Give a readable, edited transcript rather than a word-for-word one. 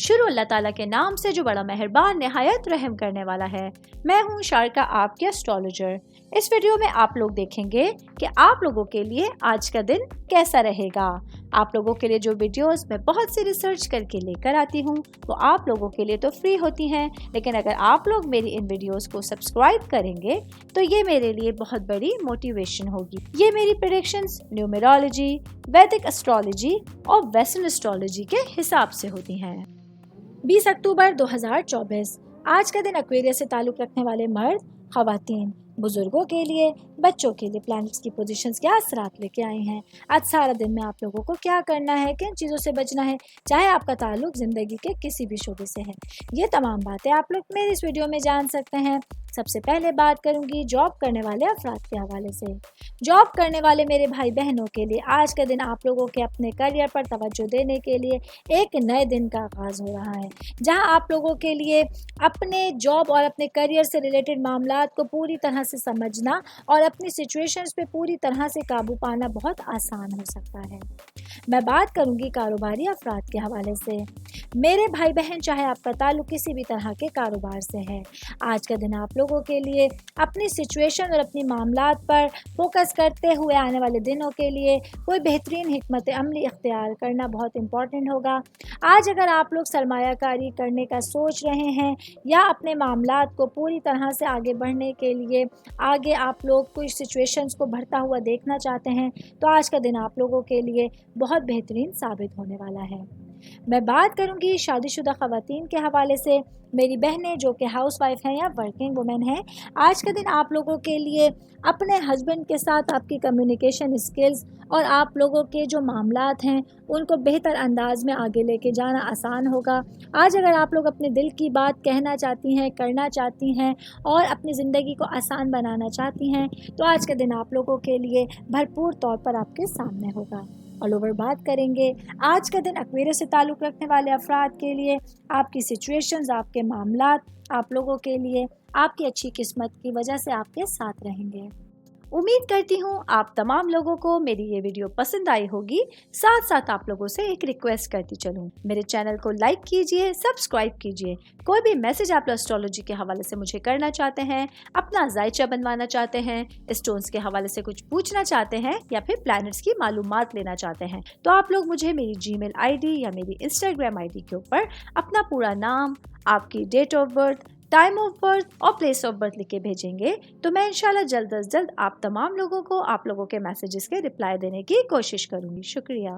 شروع اللہ تعالیٰ کے نام سے جو بڑا مہربان نہایت رحم کرنے والا ہے۔ میں ہوں شارکا، آپ کے اسٹرالوجر۔ اس ویڈیو میں آپ لوگ دیکھیں گے کہ آپ لوگوں کے لیے آج کا دن کیسا رہے گا۔ آپ لوگوں کے لیے جو ویڈیوز میں بہت سی ریسرچ کر کے لے کر آتی ہوں وہ آپ لوگوں کے لیے تو فری ہوتی ہیں، لیکن اگر آپ لوگ میری ان ویڈیوز کو سبسکرائب کریں گے تو یہ میرے لیے بہت بڑی موٹیویشن ہوگی۔ یہ میری پریڈکشنز نیومرولوجی، ویدک اسٹرالوجی اور ویسٹرن اسٹرالوجی کے حساب سے ہوتی ہیں۔ 20 اکتوبر 2024 آج کا دن ایکویرس سے تعلق رکھنے والے مرد، خواتین، بزرگوں کے لیے، بچوں کے لیے پلانٹس کی پوزیشنز کیا اثرات لے کے آئی ہیں۔ آج سارا دن میں آپ لوگوں کو کیا کرنا ہے، کن چیزوں سے بچنا ہے، چاہے آپ کا تعلق زندگی کے کسی بھی شعبے سے ہے، یہ تمام باتیں آپ لوگ میری اس ویڈیو میں جان سکتے ہیں۔ سب سے پہلے بات کروں گی جاب کرنے والے افراد کے حوالے سے۔ جاب کرنے والے میرے بھائی بہنوں کے لیے آج کا دن آپ لوگوں کے اپنے کیریئر پر توجہ دینے کے لیے ایک نئے دن کا آغاز ہو رہا ہے، جہاں آپ لوگوں کے لیے اپنے جاب اور اپنے کیریئر سے ریلیٹڈ معاملات کو پوری طرح سے سمجھنا اور اپنی سچویشنز پہ پوری طرح سے قابو پانا بہت آسان ہو سکتا ہے۔ میں بات کروں گی کاروباری افراد کے حوالے سے۔ میرے بھائی بہن، چاہے آپ کا تعلق کسی بھی طرح کے کاروبار سے ہے، آج کا دن آپ لوگوں کے لیے اپنی سچویشن اور اپنی معاملات پر فوکس کرتے ہوئے آنے والے دنوں کے لیے کوئی بہترین حکمت عملی اختیار کرنا بہت امپورٹنٹ ہوگا۔ آج اگر آپ لوگ سرمایہ کاری کرنے کا سوچ رہے ہیں یا اپنے معاملات کو پوری طرح سے آگے بڑھنے کے لیے آگے آپ لوگ کچھ سچویشنز کو بڑھتا ہوا دیکھنا چاہتے ہیں، تو آج کا دن آپ لوگوں کے لیے بہت بہترین ثابت ہونے والا ہے۔ میں بات کروں گی شادی شدہ خواتین کے حوالے سے۔ میری بہنیں جو کہ ہاؤس وائف ہیں یا ورکنگ وومن ہیں، آج کا دن آپ لوگوں کے لیے اپنے ہسبینڈ کے ساتھ آپ کی کمیونیکیشن اسکلز اور آپ لوگوں کے جو معاملات ہیں ان کو بہتر انداز میں آگے لے کے جانا آسان ہوگا۔ آج اگر آپ لوگ اپنے دل کی بات کہنا چاہتی ہیں، کرنا چاہتی ہیں اور اپنی زندگی کو آسان بنانا چاہتی ہیں تو آج کا دن آپ لوگوں کے لیے بھرپور طور پر آپ کے سامنے ہوگا۔ آل اوور بات کریں گے آج کا دن ایکویرس سے تعلق رکھنے والے افراد کے لیے، آپ کی سچویشنز، آپ کے معاملات آپ لوگوں کے لیے آپ کی اچھی قسمت کی وجہ سے آپ کے ساتھ رہیں گے۔ امید کرتی ہوں آپ تمام لوگوں کو میری یہ ویڈیو پسند آئی ہوگی۔ ساتھ ساتھ آپ لوگوں سے ایک ریکویسٹ کرتی چلوں، میرے چینل کو لائک کیجئے، سبسکرائب کیجئے۔ کوئی بھی میسج آپ اسٹرالوجی کے حوالے سے مجھے کرنا چاہتے ہیں، اپنا ذائچہ بنوانا چاہتے ہیں، اسٹونز کے حوالے سے کچھ پوچھنا چاہتے ہیں یا پھر پلانٹس کی معلومات لینا چاہتے ہیں، تو آپ لوگ مجھے میری جی میل آئی ڈی یا میری انسٹاگرام آئی ڈی کے اوپر اپنا پورا نام، آپ کی date of birth, time of birth اور پلیس آف برتھ لکھ کے بھیجیں گے تو میں انشاءاللہ جلد از جلد آپ تمام لوگوں کو آپ لوگوں کے میسیجز کے رپلائی دینے کی کوشش کروں گی۔ شکریہ۔